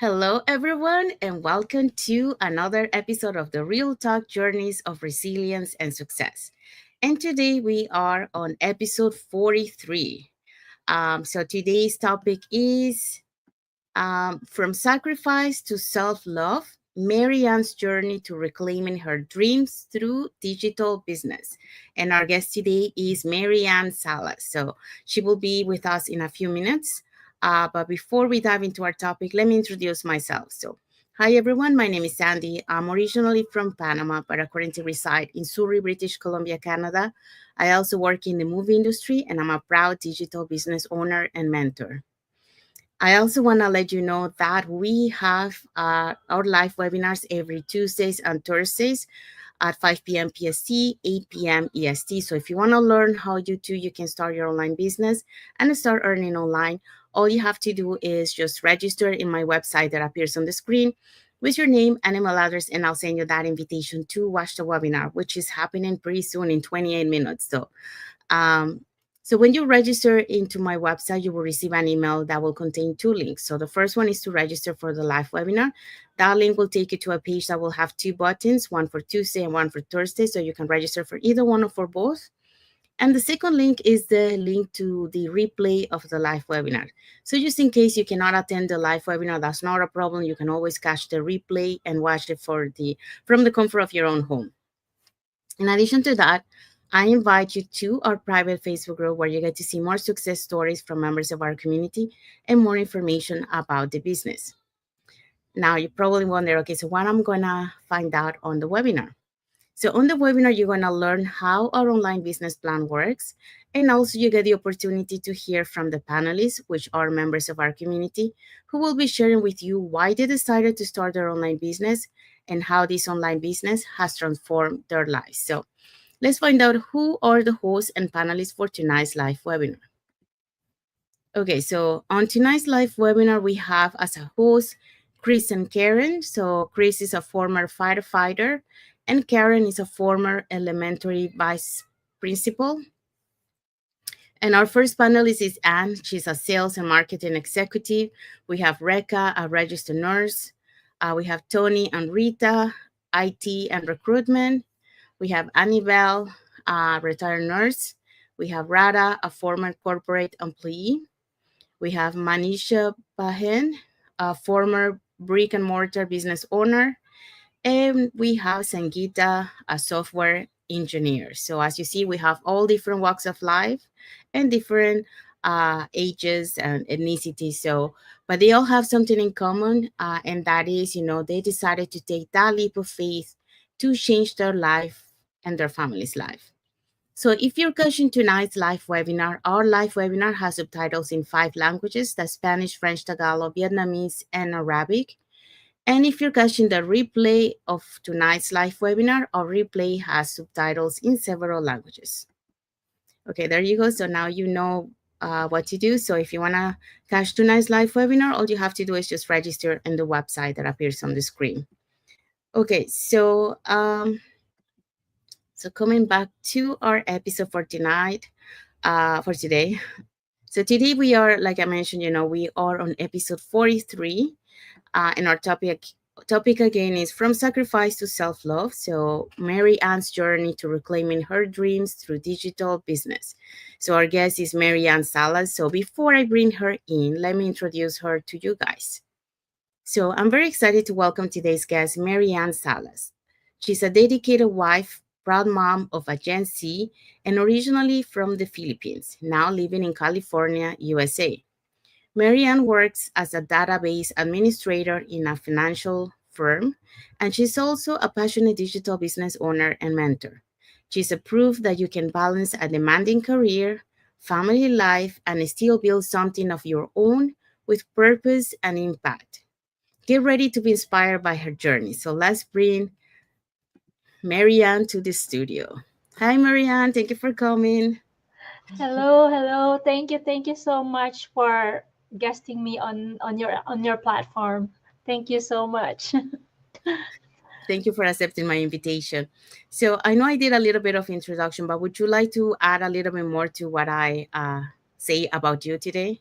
Hello, everyone, and welcome to another episode of the Real Talk Journeys of Resilience and Success. And today we are on episode 43. So today's topic is from sacrifice to self love, Marianne's journey to reclaiming her dreams through digital business. And our guest today is Marianne Salas. So she will be with us in a few minutes. But before we dive into our topic, let me introduce myself. So, hi everyone, my name is Sandy. I'm originally from Panama, but I currently reside in Surrey, British Columbia, Canada. I also work in the movie industry, and I'm a proud digital business owner and mentor. I also want to let you know that we have our live webinars every Tuesdays and Thursdays at 5 p.m. PST, 8 p.m. EST. So if you want to learn how you can start your online business and start earning online, all you have to do is just register in my website that appears on the screen with your name and email address, and I'll send you that invitation to watch the webinar, which is happening pretty soon in 28 minutes. Um, so when you register into my website, you will receive an email that will contain two links. So the first one is to register for the live webinar. That link will take you to a page that will have two buttons, one for Tuesday and one for Thursday. So you can register for either one or for both. And the second link is the link to the replay of the live webinar. So just in case you cannot attend the live webinar, that's not a problem. You can always catch the replay and watch it from the comfort of your own home. In addition to that, I invite you to our private Facebook group where you get to see more success stories from members of our community and more information about the business. Now, you probably wonder, okay, so what I'm going to find out on the webinar? So on the webinar, you're going to learn how our online business plan works. And also you get the opportunity to hear from the panelists, which are members of our community, who will be sharing with you why they decided to start their online business and how this online business has transformed their lives. So let's find out who are the hosts and panelists for tonight's live webinar. Okay, so on tonight's live webinar, we have as a host Chris and Karen. So Chris is a former firefighter, and Karen is a former elementary vice principal. And our first panelist is Anne. She's a sales and marketing executive. We have Rekha, a registered nurse. We have Tony and Rita, IT and recruitment. We have Annabelle, a retired nurse. We have Radha, a former corporate employee. We have Manisha Pahen, a former brick and mortar business owner. And we have Sangeeta, a software engineer. So as you see, we have all different walks of life and different ages and ethnicities. So, but they all have something in common, and that is, they decided to take that leap of faith to change their life and their family's life. So if you're catching tonight's live webinar, our live webinar has subtitles in 5 languages: the Spanish, French, Tagalog, Vietnamese, and Arabic. And if you're catching the replay of tonight's live webinar, our replay has subtitles in several languages. Okay, there you go. So now you know what to do. So if you want to catch tonight's live webinar, all you have to do is just register in the website that appears on the screen. Okay, so coming back to our episode for tonight, for today. So today we are, like I mentioned, we are on episode 43, and our topic again is from sacrifice to self-love. So Mary Ann's journey to reclaiming her dreams through digital business. So our guest is Mary Ann Salas. So before I bring her in, let me introduce her to you guys. So I'm very excited to welcome today's guest, Mary Ann Salas. She's a dedicated wife, proud mom of a Gen Z, and originally from the Philippines, now living in California, USA. Marianne works as a database administrator in a financial firm, and she's also a passionate digital business owner and mentor. She's a proof that you can balance a demanding career, family life, and still build something of your own with purpose and impact. Get ready to be inspired by her journey. So let's bring Marianne to the studio. Hi, Marianne. Thank you for coming. Hello, hello. Thank you so much for guesting me on your platform. Thank you so much. Thank you for accepting my invitation. So I know I did a little bit of introduction, but would you like to add a little bit more to what I say about you today?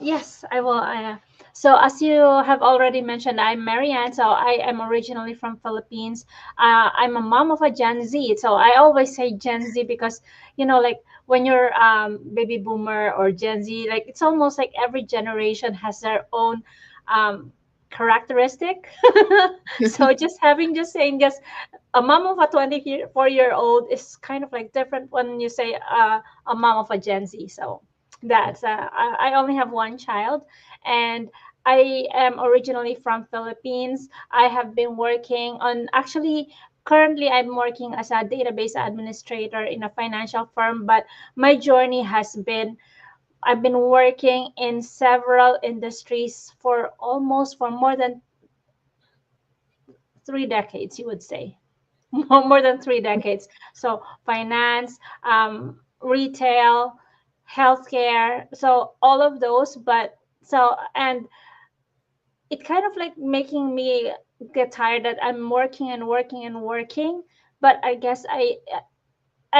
Yes, I will. So as you have already mentioned, I'm Marianne. So I am originally from Philippines. I'm a mom of a Gen Z. So I always say Gen Z because, like when you're baby boomer or Gen Z, like it's almost like every generation has their own um, characteristic. So just saying just a mom of a 24-year-old is kind of like different when you say a mom of a Gen Z. So that's I only have one child, and I am originally from Philippines. I have been working on actually currently I'm working as a database administrator in a financial firm, but my journey has been I've been working in several industries for more than 3 decades, you would say. More than 3 decades. So finance, retail, healthcare, so all of those. But so and it kind of like making me get tired that I'm working and working and working. But I guess I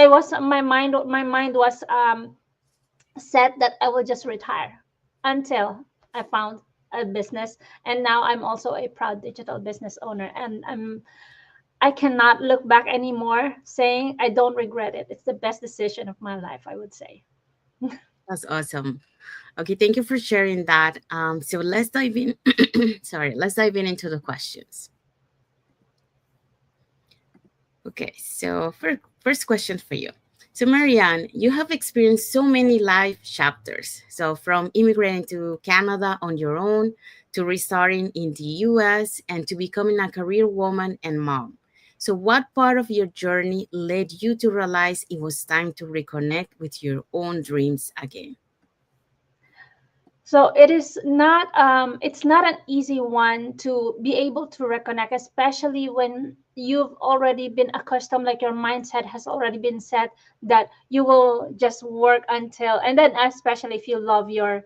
was my mind was set that I will just retire until I found a business. And now I'm also a proud digital business owner, and I cannot look back anymore saying I don't regret it. It's the best decision of my life, I would say. That's awesome. Okay, thank you for sharing that. So let's dive in. Sorry, let's dive in into the questions. Okay, so first question for you. So, Marianne, you have experienced so many life chapters. So, from immigrating to Canada on your own, to restarting in the US, and to becoming a career woman and mom. So, what part of your journey led you to realize it was time to reconnect with your own dreams again? So it's not an easy one to be able to reconnect, especially when you've already been accustomed, like your mindset has already been set that you will just work until, and then especially if you love your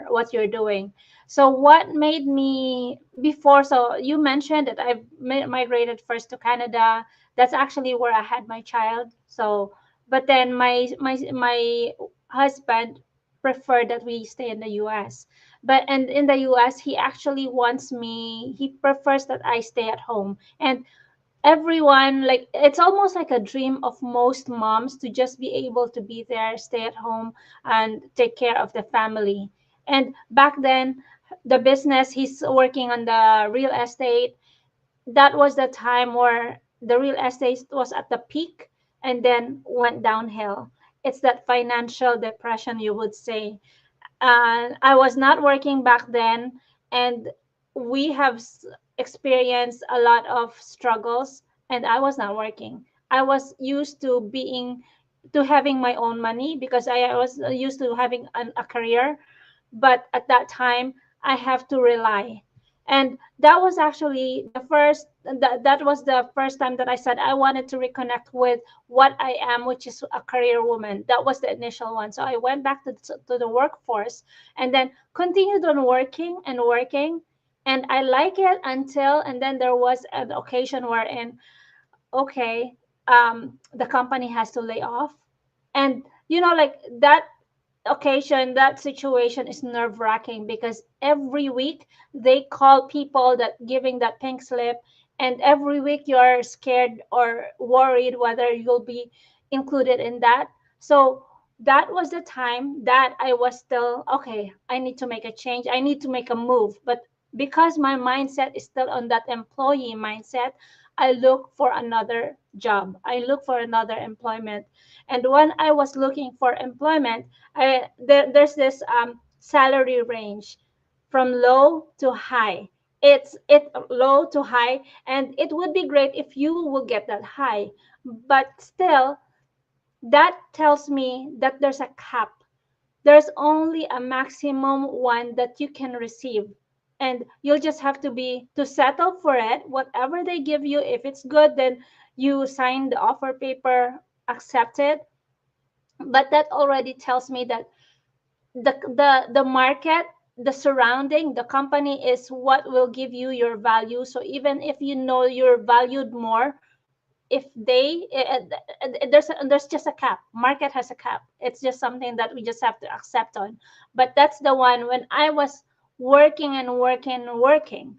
what you're doing. So what made me before, so you mentioned that I've migrated first to Canada. That's actually where I had my child. So but then my husband prefer that we stay in the US. But and in the US, he actually wants me, he prefers that I stay at home. And everyone, like it's almost like a dream of most moms to just be able to be there, stay at home and take care of the family. And back then, the business he's working on the real estate, that was the time where the real estate was at the peak and then went downhill. It's that financial depression, you would say. I was not working back then, and we have experienced a lot of struggles, and I was not working. I was used to having my own money because I was used to having a career, but at that time I have to rely. And that was actually that was the first time that I said I wanted to reconnect with what I am, which is a career woman. That was the initial one. So I went back to the workforce and then continued on working and working. And I like it until, and then there was an occasion wherein, okay, the company has to lay off. And, like that occasion, that situation is nerve wracking because every week they call people that giving that pink slip, and every week you're scared or worried whether you'll be included in that. So that was the time that I was still okay. I need to make a change. I need to make a move. But because my mindset is still on that employee mindset, I look for another job. I look for another employment. And when I was looking for employment, there's this salary range from low to high. It's low to high, and it would be great if you will get that high. But still, that tells me that there's a cap. There's only a maximum one that you can receive, and you'll just have to settle for it. Whatever they give you, if it's good, then you sign the offer paper, accept it. But that already tells me that the market, the surrounding, the company is what will give you your value. So even if you know you're valued more, if they there's just a cap. Market has a cap. It's just something that we just have to accept on. But that's the one when I was working and working and working.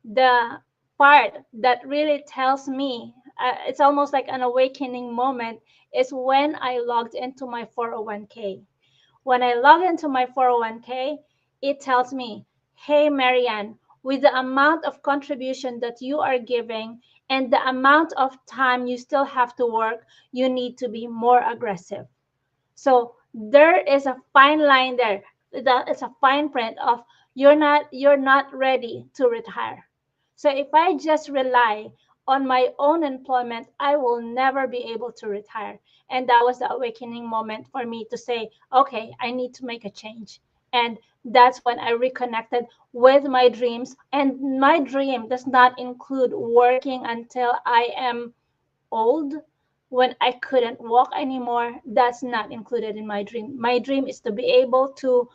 The part that really tells me, it's almost like an awakening moment, is when I logged into my 401k. When I log into my 401k, it tells me, hey, Marianne, with the amount of contribution that you are giving and the amount of time you still have to work, you need to be more aggressive. So there is a fine line there. That is a fine print of you're not ready to retire. So if I just rely on my own employment, I will never be able to retire. And that was the awakening moment for me to say, okay, I need to make a change. And that's when I reconnected with my dreams. And my dream does not include working until I am old, when I couldn't walk anymore. That's not included in my dream. My dream is to be able to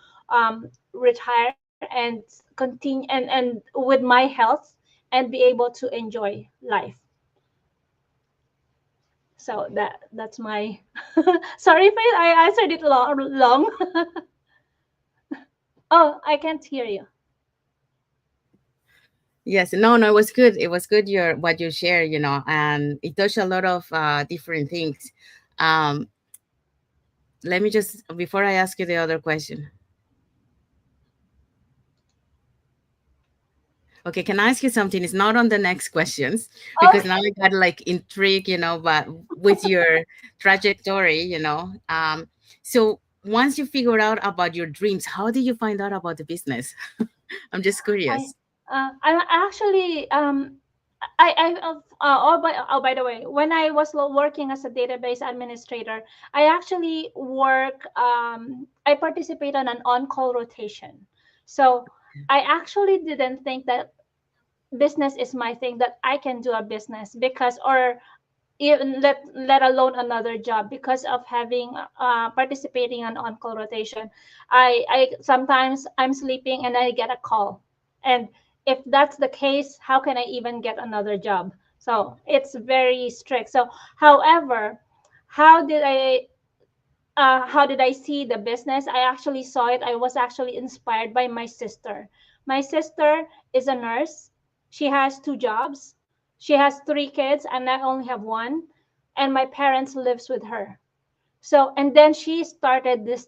retire and continue and with my health and be able to enjoy life. So that's my sorry if I answered it long. Oh, I can't hear you. Yes, no, no, it was good. It was good your what you share, and it touched a lot of different things. Um, Let me just before I ask you the other question. Okay, can I ask you something? It's not on the next questions because now I Okay. got like intrigued, but with your trajectory, so once you figure out about your dreams, how did you find out about the business? I'm just I curious. I actually by the way, when I was working as a database administrator, I actually I participate on an on-call rotation. So I actually didn't think that business is my thing, that I can do a business because, or even let alone another job, because of having participating on on-call rotation. I sometimes I'm sleeping and I get a call, and if that's the case, how can I even get another job? So it's very strict. So however, how did I how did I see the business? I actually saw it. I was actually inspired by my sister. My sister is a nurse. She has two jobs. She has three kids, and I only have one. And my parents lives with her. So and then she started this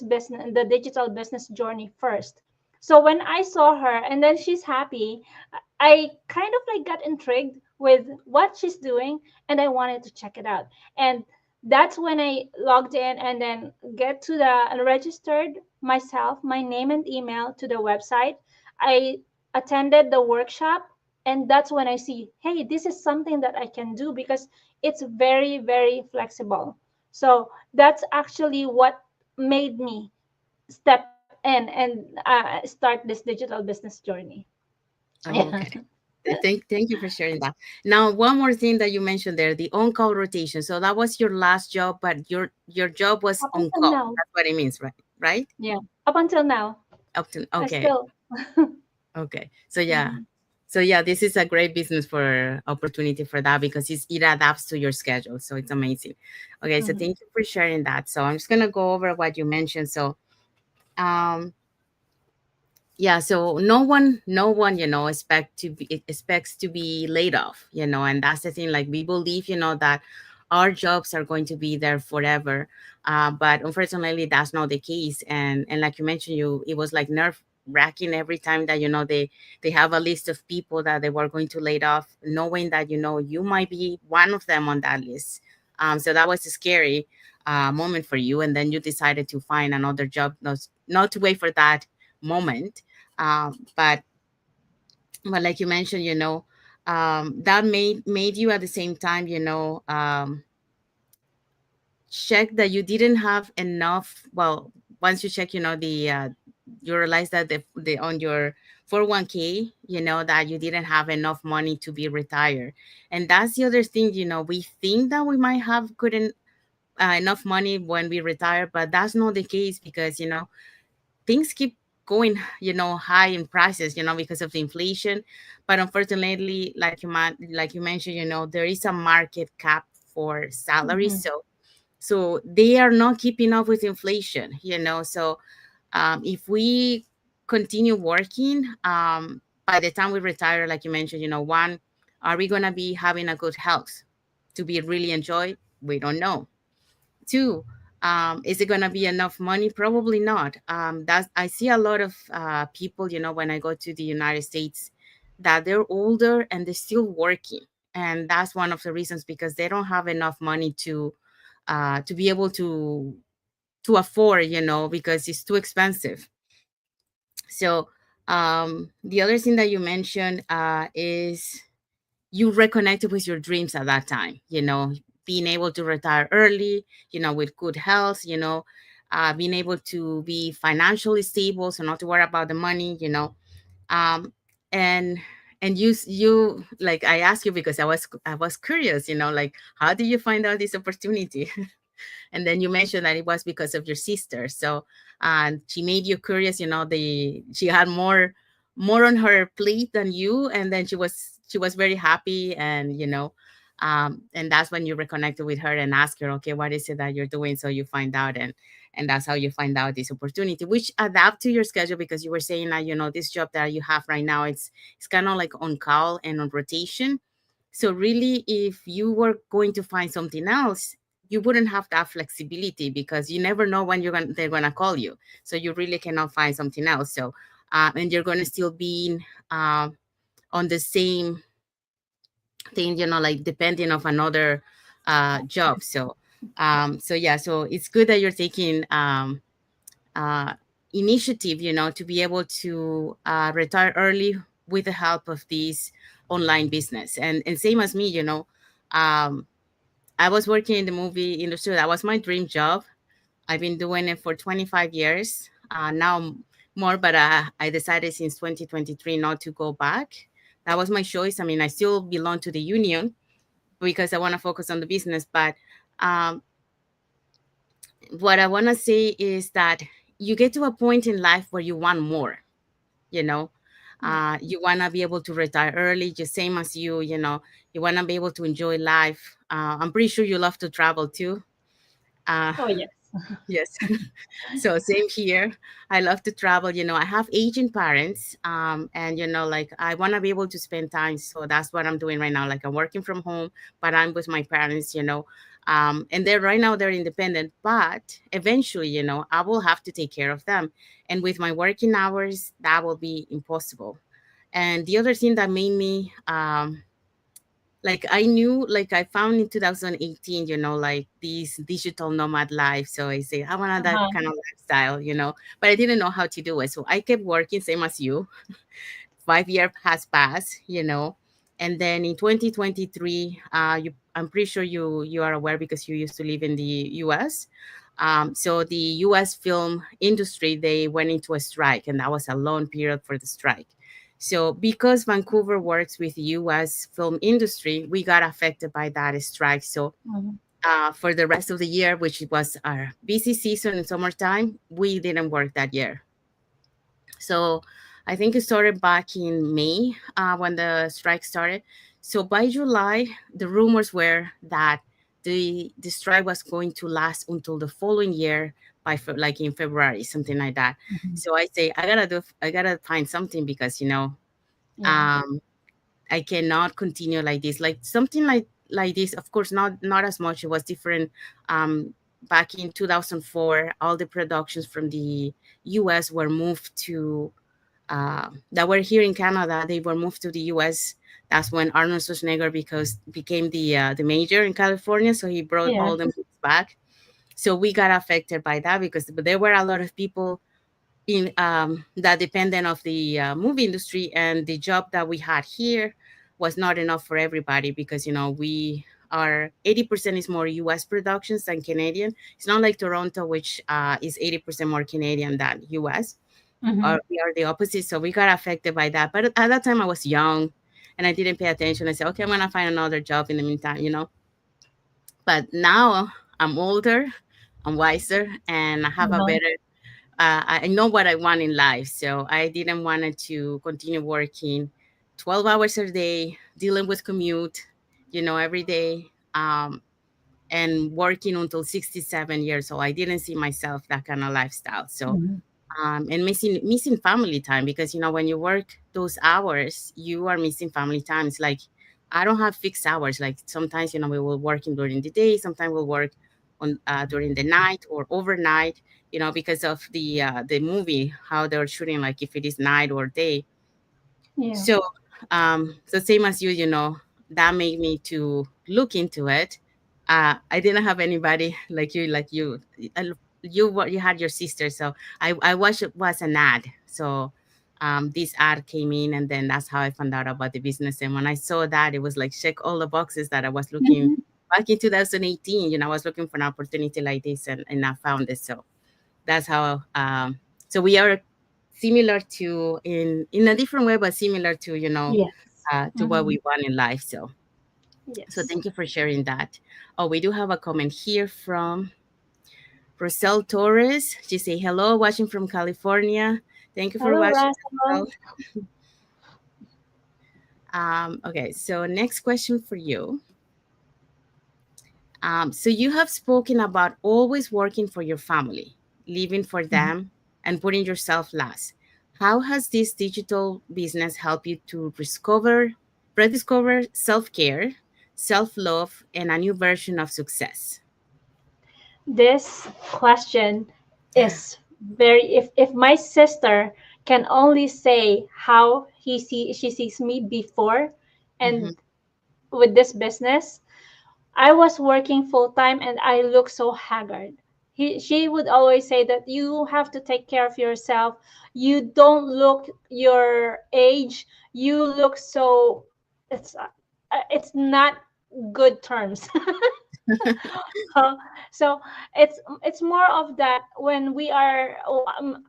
business, the digital business journey first. So when I saw her and then she's happy, I kind of like got intrigued with what she's doing, and I wanted to check it out. And that's when I logged in and then get to the and registered myself, my name and email to the website. I attended the workshop, and that's when I see, hey, this is something that I can do because it's very, very flexible. So that's actually what made me step in and start this digital business journey. Oh, Yeah. okay. Thank you for sharing that. Now, one more thing that you mentioned there, the on-call rotation. So that was your last job, but your job was Up on until call. now, That's what it means, right? Right? yeah. Up until now, Up to I okay. still. Okay. So yeah. Mhm, So yeah, this is a great business for opportunity for that because it adapts to your schedule. So it's amazing. Okay, so mhm, thank you for sharing that. So I'm just gonna go over what you mentioned. So um yeah, so no one expects to be laid off, and that's the thing. Like we believe, that our jobs are going to be there forever, but unfortunately that's not the case. And like you mentioned, it was like nerve wracking every time that they have a list of people that they were going to laid off, knowing that you might be one of them on that list. So that was a scary moment for you, and then you decided to find another job, not to wait for that moment. But like you mentioned, that made you at the same time, check that you didn't have enough. Well, once you check, you realize that the on your 401k, that you didn't have enough money to be retired. And that's the other thing, we think that we might have couldn't enough money when we retire, but that's not the case because things keep going, high in prices, because of the inflation. But unfortunately, like you mentioned, there is a market cap for salaries. mhm, So they are not keeping up with inflation. So if we continue working by the time we retire, like you mentioned, one, are we going to be having a good health to be really enjoyed? We don't know. Two, is it going to be enough money? Probably not. That's, I see a lot of people, when I go to the United States, that they're older and they're still working. And that's one of the reasons, because they don't have enough money to be able to afford, because it's too expensive. So the other thing that you mentioned is you reconnected with your dreams at that time, being able to retire early, with good health, being able to be financially stable, so not to worry about the money, um, and you like, I asked you because I was curious, like, how did you find out this opportunity? And then you mentioned that it was because of your sister. So she made you curious, she had more on her plate than you, and then she was very happy, and and that's when you reconnected with her and asked her, okay, what is it that you're doing? So you find out, and that's how you find out this opportunity, which adapt to your schedule, because you were saying that this job that you have right now, it's kind of like on call and on rotation. So really, if you were going to find something else, you wouldn't have that flexibility, because you never know when they're gonna call you. So you really cannot find something else. So and you're gonna still be uh, on the same thing, like depending of another job. So yeah, so it's good that you're taking uh, initiative, to be able to retire early with the help of this online business. And same as me, um, I was working in the movie industry. That was my dream job. I've been doing it for 25 years now, more, but I decided since 2023 not to go back. That was my choice. I mean, I still belong to the union because I want to focus on the business. But um, what I want to say is that you get to a point in life where you want more, you know. Yeah. You want to be able to retire early, just same as you, you want to be able to enjoy life. I'm pretty sure you love to travel too. Uh, Oh, yes. yes. So same here. I love to travel. I have aging parents, and like I want to be able to spend time. So that's what I'm doing right now. Like I'm working from home, but I'm with my parents. And they're right now they're independent, but eventually, I will have to take care of them. And with my working hours, that will be impossible. And the other thing that made me like I knew, like I found in 2018, like this digital nomad life. So I say I want that Uh-huh. kind of lifestyle, but I didn't know how to do it. So I kept working, same as you. 5 year has passed, and then in 2023, I'm pretty sure you are aware because you used to live in the U.S. So the U.S. film industry, they went into a strike, and that was a long period for the strike. So because Vancouver works with U.S. film industry, we got affected by that strike. So Mhm. for the rest of the year, which was our busy season in summertime, we didn't work that year. So I think it started back in May when the strike started. So by July, the rumors were that the strike was going to last until the following year by like in February, something like that. Mhm. So I gotta find something because Yeah. um, I cannot continue like this. Like something like this, of course, not as much. It was different. Back in 2004, all the productions from the U.S. were moved to that were here in Canada. They were moved to the U.S. That's when Arnold Schwarzenegger because became the major in California. So he brought all Yes. them back. So we got affected by that because there were a lot of people in that dependent of the movie industry, and the job that we had here was not enough for everybody because we are 80% is more U.S. productions than Canadian. It's not like Toronto, which is 80% more Canadian than U.S. Mm-hmm. Or we are the opposite. So we got affected by that. But at that time, I was young, and I didn't pay attention. I said, okay, I'm gonna find another job in the meantime. But now I'm older, I'm wiser, and I have a Uh-huh. better I know what I want in life. So I didn't want to continue working 12 hours a day, dealing with commute, every day, and working until 67 years old. I didn't see myself that kind of lifestyle. So Mhm. and missing family time, because when you work those hours, you are missing family time. It's like I don't have fixed hours. Like sometimes we will working during the day, sometimes we'll work on during the night or overnight, because of the movie, how they're shooting, like if it is night or day. Yeah. So, so same as you, that made me to look into it. I didn't have anybody like you. You had your sister, so I watched it was an ad. So, this ad came in, and then that's how I found out about the business. And when I saw that, it was like check all the boxes that I was looking Mhm. back in 2018. I was looking for an opportunity like this, and I found it. So that's how so we are similar to in a different way, but similar to Yes. to what Mhm. we want in life. So Yes. thank you for sharing that. Oh, we do have a comment here from Rosel Torres. She say hello, watching from California. Thank you for Hello, watching, Rosel. Russell. Okay, so next question for you. So you have spoken about always working for your family, living for them, and putting yourself last. How has this digital business helped you to rediscover self-care, self-love, and a new version of success? This question is very, if my sister can only say how she sees me before Mm-hmm, and with this business, I was working full time and I look so haggard. She would always say that you have to take care of yourself. You don't look your age. You look so, it's not good terms. So it's more of that when we are,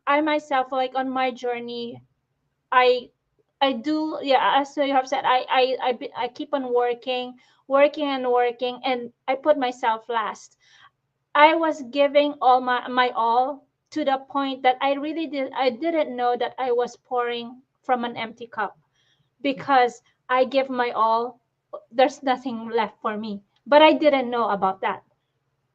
I myself, like on my journey, I I do, yeah, as you have said, I keep on working and working, and I put myself last. I was giving all my all, to the point that I didn't know that I was pouring from an empty cup, because I give my all, there's nothing left for me. But I didn't know about that.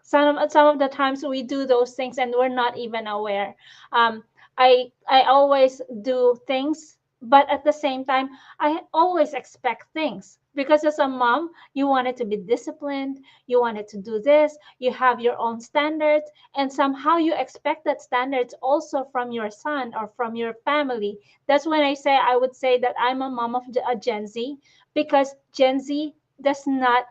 Some of the times we do those things and we're not even aware. Um i i always do things, but at the same time I always expect things, because as a mom you wanted to be disciplined, you wanted to do this, you have your own standards, and somehow you expect that standards also from your son or from your family. That's when I would say that I'm a mom of a Gen Z, because Gen Z does not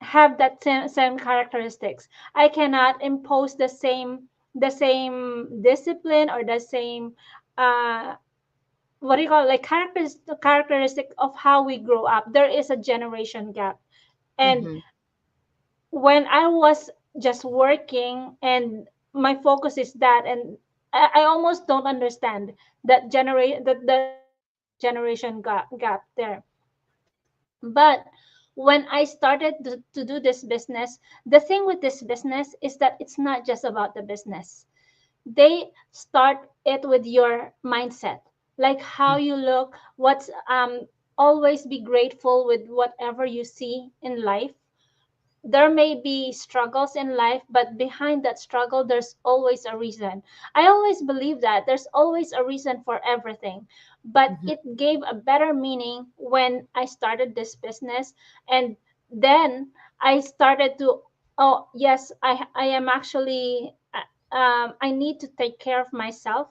have that same characteristics. I cannot impose the same discipline or the same, uh what do you call it, like characteristic of how we grow up. There is a generation gap. And mm-hmm, when I was just working and my focus is that, and I almost don't understand that generation gap there. But when I started to do this business, the thing with this business is that it's not just about the business. They start it with your mindset, like how you look, what's always be grateful with whatever you see in life. There may be struggles in life, but behind that struggle, there's always a reason. I always believe that there's always a reason for everything. But mm-hmm, it gave a better meaning when I started this business. And then I started to, oh, yes, I am actually, I need to take care of myself.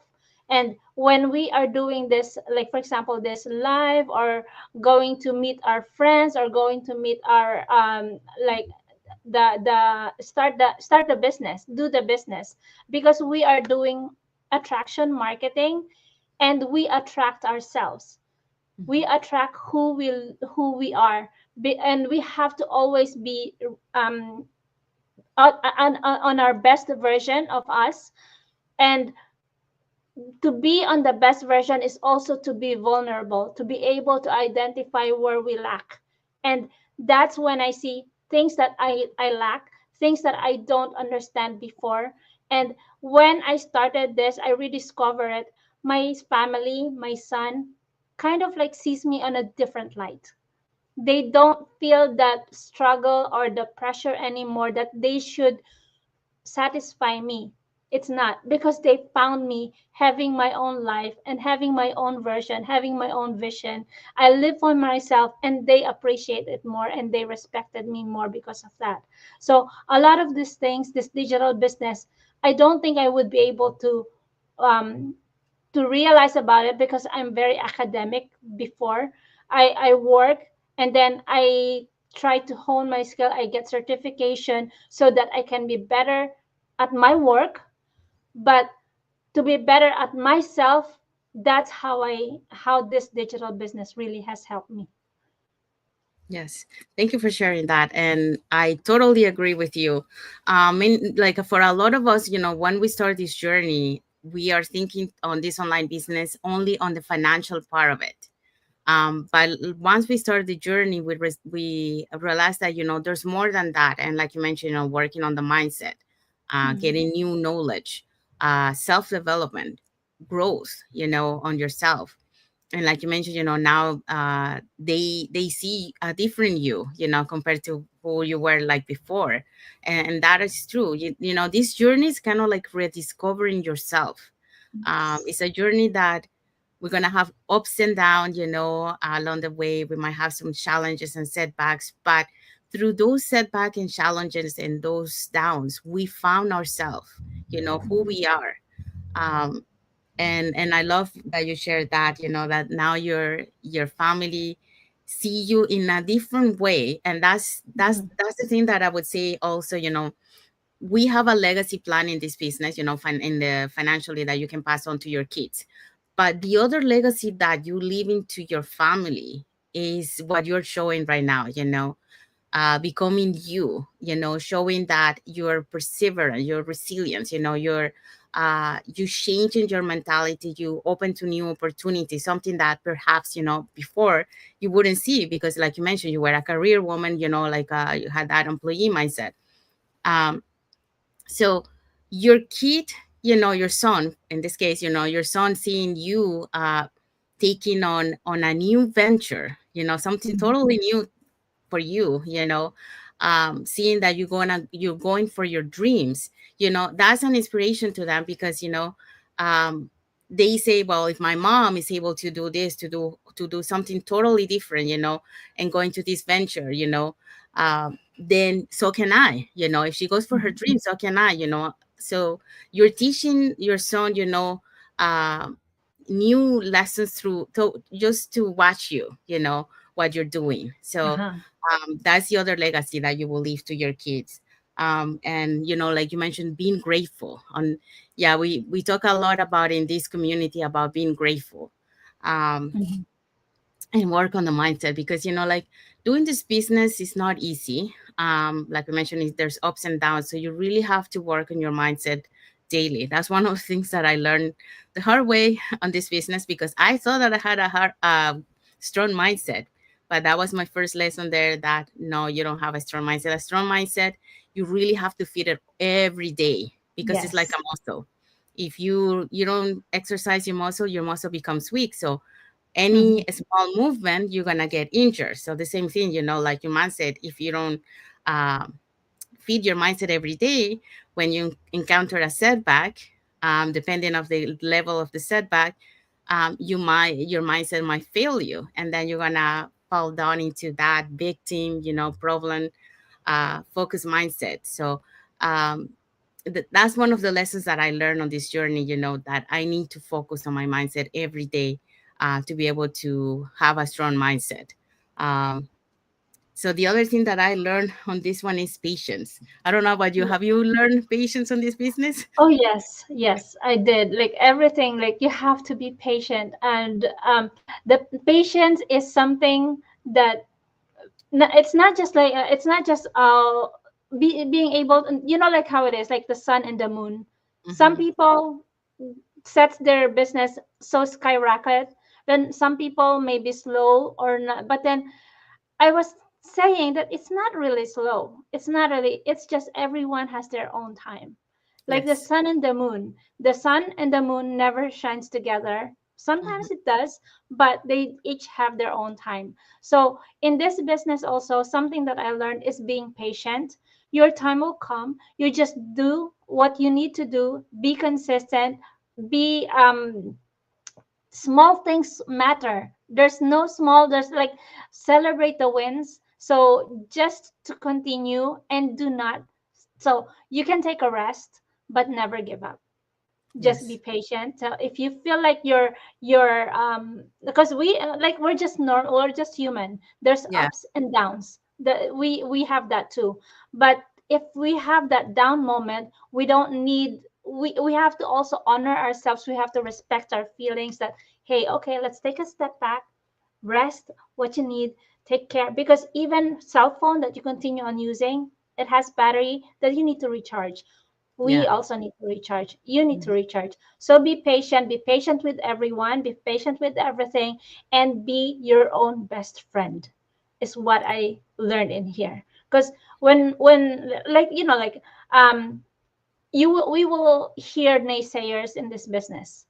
And when we are doing this, like for example, this live, or going to meet our friends, or going to meet our, like the business, do the business, because we are doing attraction marketing, and we attract ourselves. We attract who we are. And we have to always be, um on our best version of us. And to be on the best version is also to be vulnerable, to be able to identify where we lack. And that's when I see things that I lack, things that I don't understand before. And when I started this, I rediscovered it. My family, my son, kind of like sees me on a different light. They don't feel that struggle or the pressure anymore that they should satisfy me. It's not, because they found me having my own life and having my own version, having my own vision. I live for myself, and they appreciate it more, and they respected me more because of that. So a lot of these things, this digital business, I don't think I would be able um, to realize about it, because I'm very academic before. I work, and then I try to hone my skill. I get certification so that I can be better at my work, but to be better at myself, that's how this digital business really has helped me. Yes, thank you for sharing that, and I totally agree with you. Like for a lot of us, when we start this journey, we are thinking on this online business only on the financial part of it. But once we start the journey, we realize that there's more than that, and like you mentioned, working on the mindset, Mhm. getting new knowledge, self development, growth, on yourself. And like you mentioned, now they see a different you, compared to who you were like before. And that is true. This journey is kind of like rediscovering yourself. Yes. It's a journey that we're gonna have ups and downs, along the way. We might have some challenges and setbacks, but through those setbacks and challenges and those downs, we found ourselves, who we are. um, and I love that you shared that, that now your family see you in a different way. And Mhm. that's the thing that I would say also. We have a legacy plan in this business, in the financially, that you can pass on to your kids. But the other legacy that you leave into your family is what you're showing right now, becoming you, showing that you're perseverant, you're resilient, you changing your mentality, you open to new opportunities, something that perhaps, before you wouldn't see, because like you mentioned, you were a career woman, like you had that employee mindset. Um, so your kid, your son in this case, your son seeing you taking on a new venture, something Mhm. totally new for you, seeing that you're going for your dreams, that's an inspiration to them, because um they say, well, if my mom is able to do this, to do something totally different, and going to this venture, then so can I. If she goes for her Mhm. dream, so can I. So you're teaching your son, um new lessons through just to watch you, what you're doing. So Uh-huh. that's the other legacy that you will leave to your kids. And like you mentioned, being grateful. On Yeah, we talk a lot about in this community about being grateful. Um, Mhm. and work on the mindset, because like doing this business is not easy. Like I mentioned, there's ups and downs, so you really have to work on your mindset daily. That's one of the things that I learned the hard way on this business, because I thought that I had a strong mindset, but that was my first lesson there, that no, you don't have a strong mindset. A strong mindset, you really have to feed it every day, because it's like Yes. a muscle. If you don't exercise your muscle becomes weak. So any Mhm. small movement, you're gonna get injured. So the same thing, like your mindset, if you don't um, feed your mindset every day, when you encounter a setback, depending of the level of the setback, your mindset might fail you, and then you're gonna fall down into that victim, problem focus mindset. So um, that's one of the lessons that I learned on this journey, that I need to focus on my mindset every day, to be able to have a strong mindset. Um, so the other thing that I learned on this one is patience. I don't know about you. Have you learned patience on this business? Oh yes, yes, I did. Like everything, like you have to be patient, and the patience is something that it's not just like it's not just being able, like how it is, like the sun and the moon. Some Hmm. people sets their business so skyrocket, then some people may be slow or not, but then I was saying that it's not really slow. It's not really, it's just everyone has their own time. Like the Yes. sun and the moon. The sun and the moon never shines together. Hmm. Sometimes it does, but they each have their own time. So in this business also, something that I learned is being patient, Your time will come. You just do what you need to do, be consistent, be small things matter. There's no small, there's like celebrate the wins. So just to continue and do not, so you can take a rest, but never give up. Just be Yes. patient. So if you feel like you're because we like we're just normal, we're just human. There's Yeah. ups and downs. We have that too. But if we have that down moment, we don't need, we have to also honor ourselves. We have to respect our feelings that, hey, okay, let's take a step back, rest what you need, take care, because even cell phone that you continue on using, it has battery that you need to recharge. We Yeah. also need to recharge. You need to Mhm. recharge. So be patient with everyone, be patient with everything, and be your own best friend, is what I learned in here. Because when like like we will hear naysayers in this business.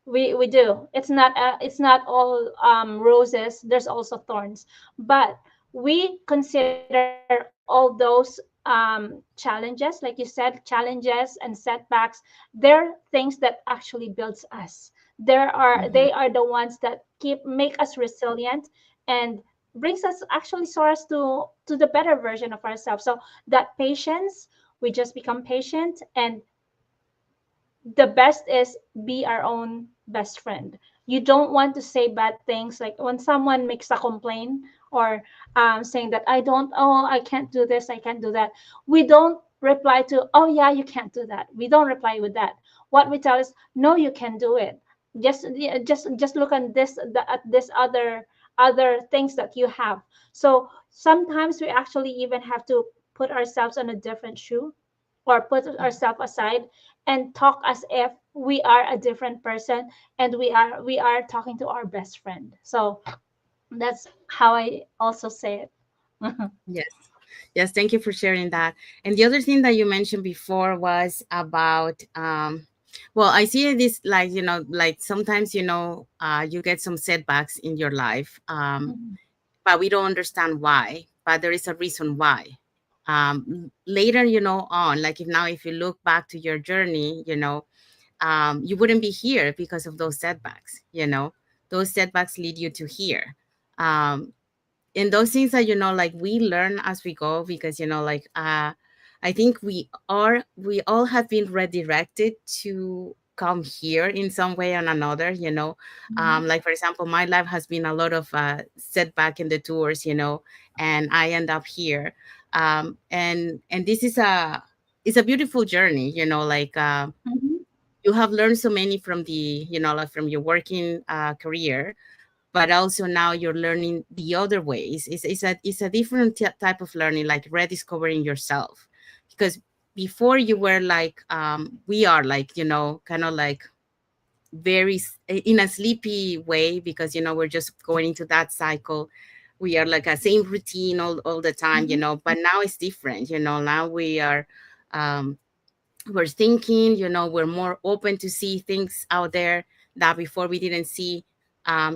We do. It's not all roses. There's also thorns, but we consider all those challenges, like you said, challenges and setbacks. They're things that actually builds us. They Mhm. are the ones that keep make us resilient and brings us actually soar us to the better version of ourselves. So that patience, we just become patient, and the best is be our own best friend. You don't want to say bad things, like when someone makes a complaint or saying that I can't do this, I can't do that. We don't reply to, oh yeah, you can't do that. We don't reply with that. What we tell is, no, you can do it. Just look at this other things that you have. So sometimes we actually even have to put ourselves on a different shoe, or put ourselves aside and talk as if we are a different person, and we are talking to our best friend. So that's how I also say it. Yes. Yes, thank you for sharing that. And the other thing that you mentioned before was about well, I see this like, like sometimes, you get some setbacks in your life. But we don't understand why, but there is a reason why. Later, on, like if now if you look back to your journey, you wouldn't be here because of those setbacks. Those setbacks lead you to here. Um, and those things that like we learn as we go, because like I think we all have been redirected to come here in some way or another. Mhm. Like for example, my life has been a lot of setback in the tours, and I end up here. And this is a it's a beautiful journey, like Mhm. you have learned so many from the like from your working career, but also now you're learning the other ways. It's a different type of learning, like rediscovering yourself. Because before you were like we are like kind of like in a sleepy way, because we're just going into that cycle. We are like a same routine all the time, Mhm. but now it's different. Now um we're thinking, we're more open to see things out there that before we didn't see.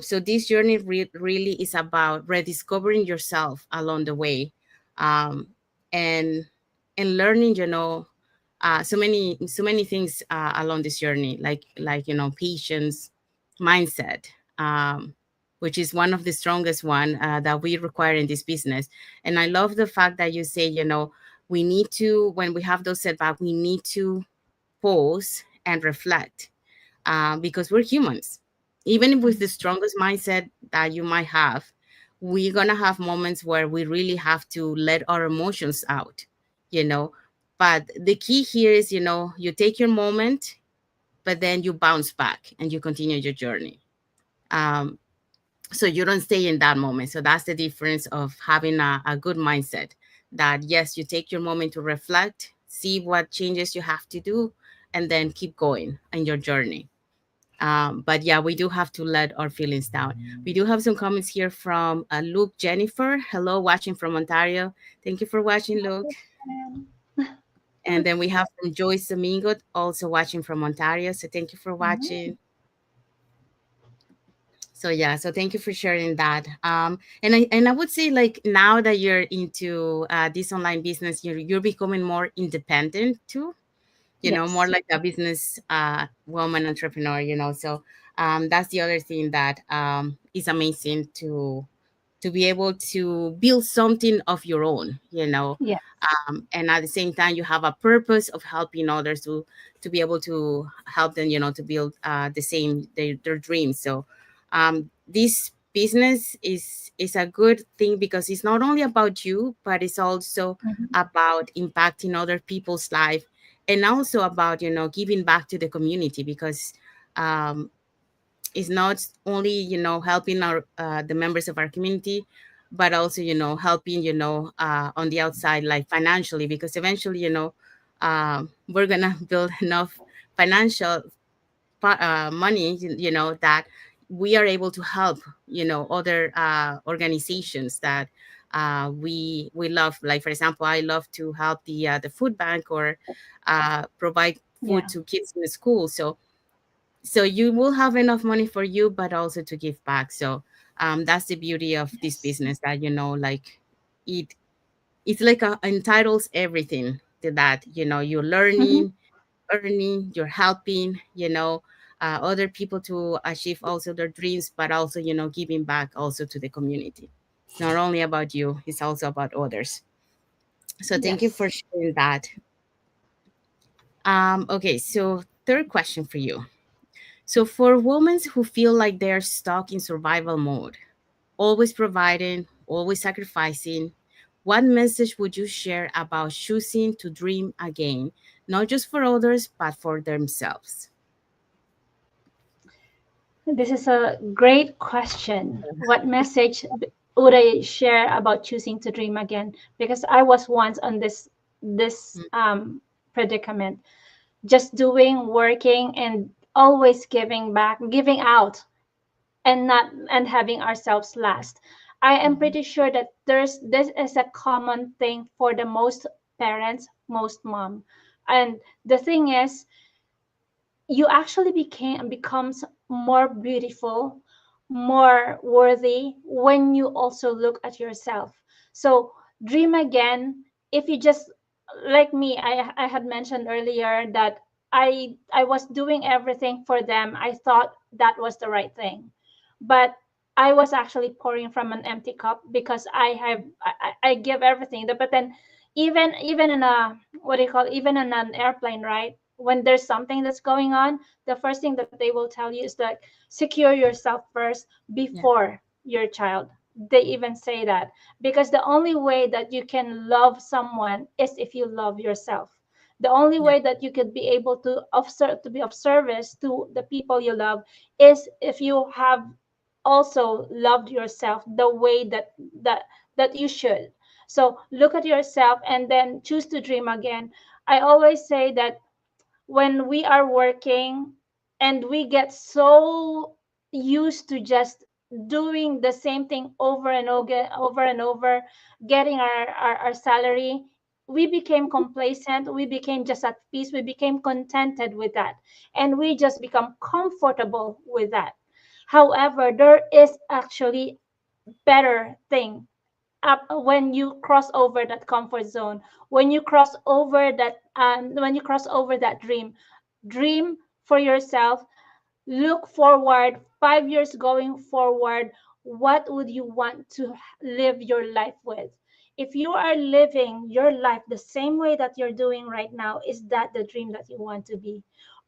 So this journey really is about rediscovering yourself along the way, um, and learning, so many things along this journey, like patience, mindset, which is one of the strongest one that we require in this business. And I love the fact that you say, we need to, when we have those setbacks, we need to pause and reflect, because we're humans. Even with the strongest mindset that you might have, we're going to have moments where we really have to let our emotions out, you know. But the key here is, you take your moment, but then you bounce back and you continue your journey. Um, so you don't stay in that moment. So that's the difference of having a good mindset, that yes, you take your moment to reflect, see what changes you have to do, and then keep going in your journey. But yeah, we do have to let our feelings down. We do have some comments here from Luke Jennifer. Hello, watching from Ontario. Thank you for watching, Luke. Um, And then we have from Joyce Domingo, also watching from Ontario. So thank you for mhm. watching. So yeah, so thank you for sharing that. And I would say, like, now that you're into this online business, you're becoming more independent too, more Yes. like a business woman entrepreneur, so that's the other thing that is amazing, to be able to build something of your own, Yes. and at the same time you have a purpose of helping others to be able to help them, to build the same their dreams. So this business is a good thing, because it's not only about you, but it's also Mhm. about impacting other people's life, and also about giving back to the community, because um, it's not only helping our the members of our community, but also helping on the outside, like financially, because eventually we're gonna build enough financial money, that we are able to help other organizations that we love. Like, for example, I love to help the food bank, or provide food Yeah. to kids in the school. So you will have enough money for you, but also to give back. So that's the beauty of this Yes. business, that like it it's like entitles everything to that. You're Hmm. learning, earning, you're helping other people to achieve also their dreams, but also giving back also to the community. It's not only about you, it's also about others. So thank you Yes. for sharing that. Okay, so third question for you. So, for women who feel like they're stuck in survival mode, always providing, always sacrificing, what message would you share about choosing to dream again, not just for others, but for themselves? This is a great question. What message would I share about choosing to dream again? Because I was once on this predicament, just doing, working, and always giving back, giving out, and not and having ourselves last. I am Mhm. pretty sure that there's this is a common thing for the most parents, most mom. And the thing is, you actually became becomes more beautiful, more worthy when you also look at yourself. So dream again. If you just, like me, I had mentioned earlier that I was doing everything for them. I thought that was the right thing, but I was actually pouring from an empty cup, because I give everything. But then, even in a, what do you call, even in an airplane, right? When there's something that's going on, the first thing that they will tell you is like, secure yourself first Yeah, before your child. They even say that, because the only way that you can love someone is if you love yourself. The only yeah, way that you could be able to be of service to the people you love is if you have also loved yourself the way that you should. So look at yourself and then choose to dream again. I always say that when we are working and we get so used to just doing the same thing over and over, getting our salary, we became complacent, we became just at peace, we became contented with that, and we just become comfortable with that. However, there is actually better thing up when you cross over that comfort zone, when you cross over that dream for yourself. Look forward 5 years going forward. What would you want to live your life with? If you are living your life the same way that you're doing right now, is that the dream that you want to be?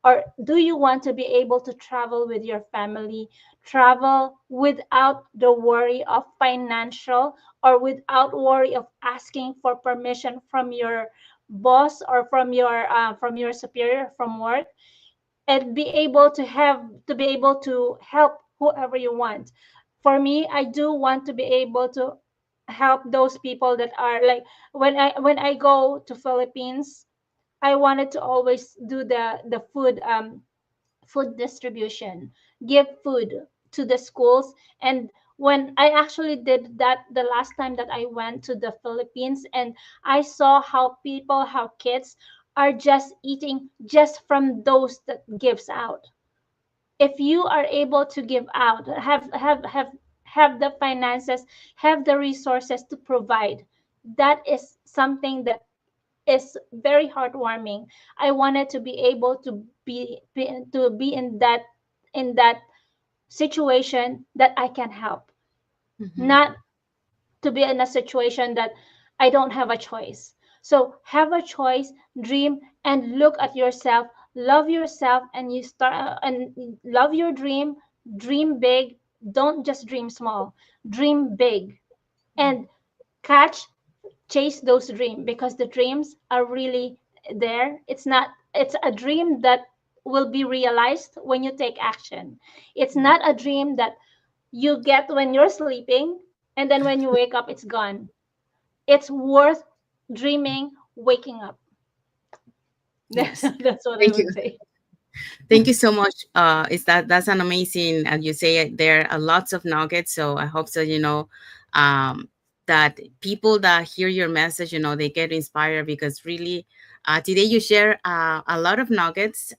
Or do you want to be able to travel with your family, travel without the worry of financial, or without worry of asking for permission from your boss, or from your superior from work, and be able to help whoever you want? For me, I do want to be able to help those people that are like, when I go to Philippines, I wanted to always do the food distribution, give food to the schools. And when I actually did that the last time that I went to the Philippines, and I saw how kids are just eating just from those that gives out. If you are able to give out, have the finances, have the resources to provide, that is something that is very heartwarming. I wanted to be able to be in that situation that I can help, Mm-hmm. not to be in a situation that I don't have a choice. So have a choice, dream, and look at yourself, love yourself, and you start and love your dream. Dream big. Don't just dream small. Dream big, and catch chase those dreams, because the dreams are really there. It's not. It's a dream that will be realized when you take action. It's Yeah. not a dream that you get when you're sleeping, and then when you wake up it's gone. It's worth dreaming waking up. Yes. That's what I Thank would you. say. Thank you so much. Is that's an amazing, as you say, there are lots of nuggets. So I hope so, um, that people that hear your message, they get inspired because really, today you share a lot of nuggets.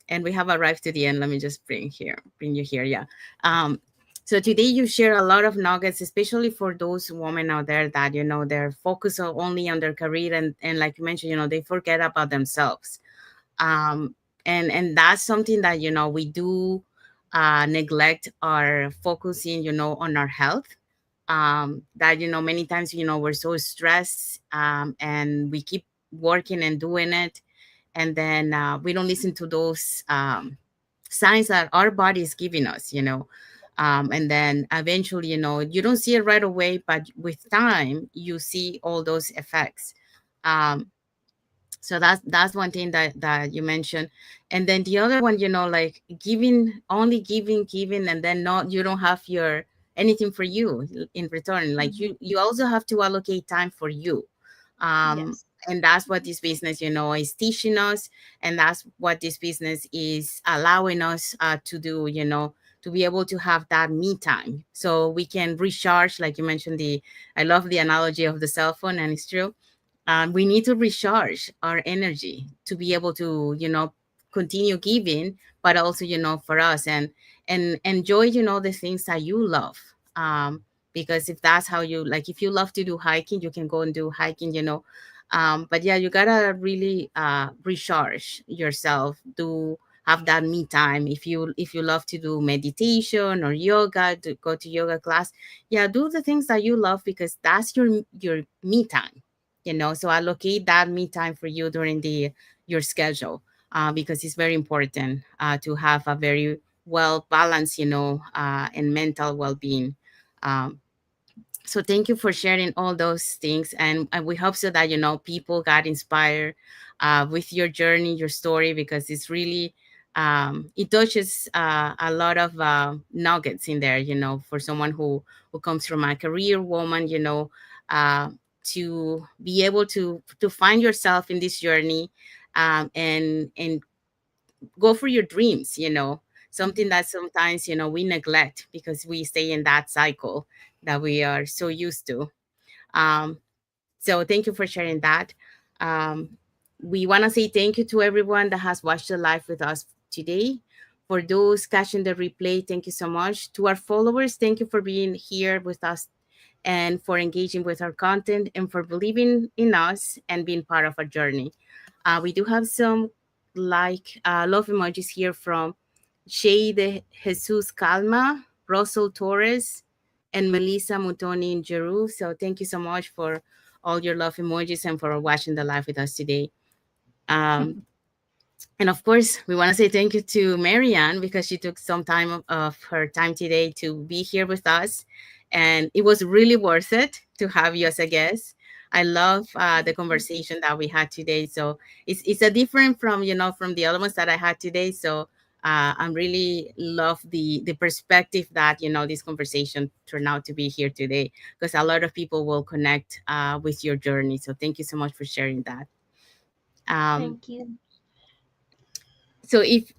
And we have arrived to the end. Let me just bring you here. Yeah. Um, so today you share a lot of nuggets, especially for those women out there that, they're focused only on their career and like you mentioned, they forget about themselves. um, and that's something that we do neglect our focusing on our health. That many times we're so stressed, and we keep working and doing it, and then we don't listen to those signs that our body is giving us. And then eventually you don't see it right away, but with time you see all those effects. um, so that's one thing that you mentioned. And then the other one, like giving, only giving, and then not, you don't have your anything for you in return. Like Mhm. you also have to allocate time for you. Yes. And that's what this business is teaching us, and that's what this business is allowing us to do, to be able to have that me time so we can recharge. Like you mentioned, the I love the analogy of the cell phone, and it's true. We need to recharge our energy to be able to continue giving, but also for us, and enjoy the things that you love. Because if that's how you like, if you love to do hiking, you can go and do hiking. But yeah, you gotta really recharge yourself to have that me time. If you love to do meditation or yoga, to go to yoga class, yeah, do the things that you love, because that's your me time. So allocate that me time for you during the your schedule, because it's very important to have a very well balanced, and mental well-being. um, so thank you for sharing all those things, and we hope so that people got inspired with your journey, your story, because it's really it touches a lot of nuggets in there, for someone who comes from a career woman, uh, to be able to find yourself in this journey, and go for your dreams. Something Mhm. that sometimes we neglect because we stay in that cycle that we are so used to. um, so thank you for sharing that. um, we want to say thank you to everyone that has watched the live with us today. For those catching the replay, thank you so much. To our followers, thank you for being here with us and for engaging with our content and for believing in us and being part of our journey. We do have some love emojis here from Shay de Jesus Calma, Russell Torres, and Melissa Mutoni in Jeru. So thank you so much for all your love emojis and for watching the live with us today. Um, and of course, we want to say thank you to Marianne because she took some time of her time today to be here with us. And it was really worth it to have you as a guest. I love the Thank you. conversation that we had today. So it's a different from, from the other ones that I had today. So I really love the perspective that, this conversation turned out to be here today, because a lot of people will connect with your journey. So thank you so much for sharing that. Um, Thank you. so if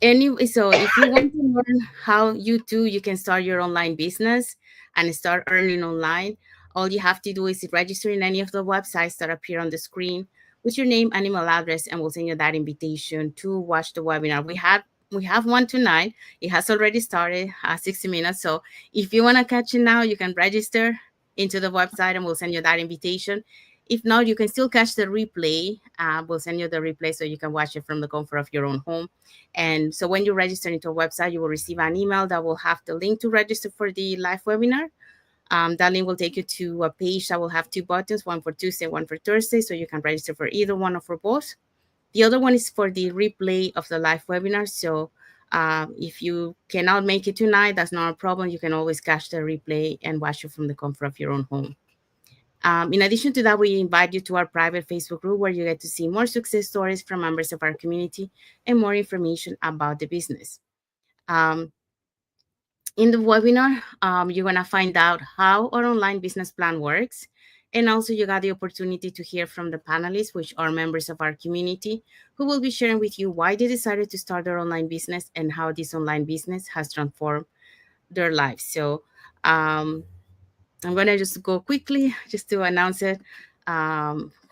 you want to learn how you can start your online business and start earning online, all you have to do is register in any of the websites that appear on the screen with your name and email address, and we'll send you that invitation to watch the webinar. We had We have one tonight. It has already started, 60 minutes. So if you want to catch it now, you can register into the website and we'll send you that invitation. If not, you can still catch the replay. We'll send you the replay so you can watch it from the comfort of your own home. And so when you register into our website, you will receive an email that will have the link to register for the live webinar. That link will take you to a page that will have two buttons, one for Tuesday, one for Thursday. So you can register for either one or for both. The other one is for the replay of the live webinar. So if you cannot make it tonight, that's not a problem. You can always catch the replay and watch it from the comfort of your own home. In addition to that, we invite you to our private Facebook group where you get to see more success stories from members of our community and more information about the business. Um, in the webinar, you're going to find out how our online business plan works. And also, you got the opportunity to hear from the panelists, which are members of our community, who will be sharing with you why they decided to start their online business and how this online business has transformed their lives. So, I'm gonna just go quickly just to announce it,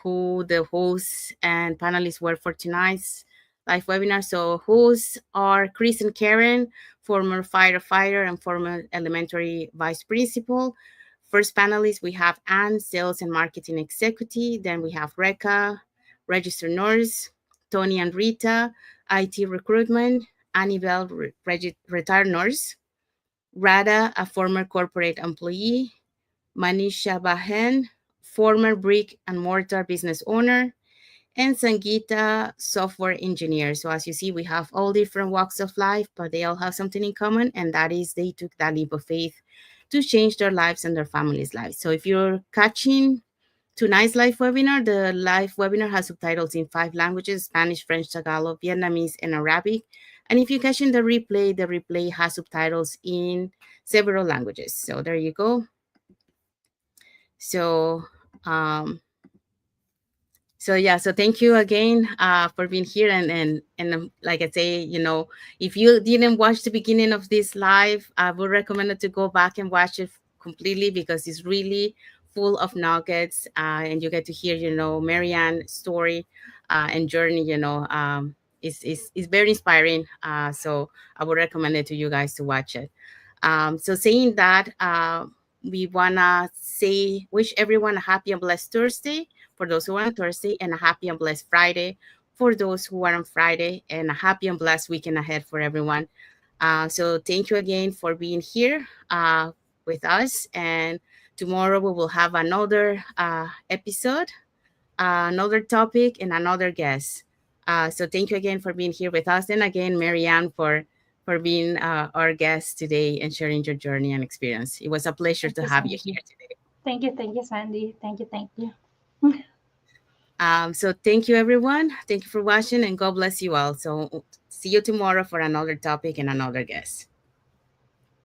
who the hosts and panelists were for tonight's live webinar. So hosts are Chris and Karen, former firefighter and former elementary vice principal. First panelist, we have Anne, sales and marketing executive. Then we have Reka, registered nurse, Tony and Rita, IT recruitment, Annabelle, retired nurse, Rada, a former corporate employee, Manisha Bahen, former brick and mortar business owner, and Sangeeta, software engineer. So as you see, we have all different walks of life, but they all have something in common, and that is they took that leap of faith to change their lives and their families' lives. So if you're catching tonight's live webinar, the live webinar has subtitles in 5 languages: Spanish, French, Tagalog, Vietnamese, and Arabic. And if you're catching the replay has subtitles in several languages. So there you go. So, um, so yeah, so thank you again for being here. And like I say, if you didn't watch the beginning of this live, I would recommend it to go back and watch it completely because it's really full of nuggets, and you get to hear, Marianne's story and journey. Is very inspiring. So I would recommend it to you guys to watch it. So saying that, we wanna say wish everyone a happy and blessed Thursday for those who are on Thursday, and a happy and blessed Friday for those who are on Friday, and a happy and blessed weekend ahead for everyone. So thank you again for being here with us. And tomorrow we will have another episode, another topic, and another guest. So thank you again for being here with us, and again, Marianne, for being our guest today and sharing your journey and experience. It was a pleasure Thank to you, have you Sandy. here today. Thank you, Sandy. Thank you. So thank you, everyone. Thank you for watching, and God bless you all. So see you tomorrow for another topic and another guest.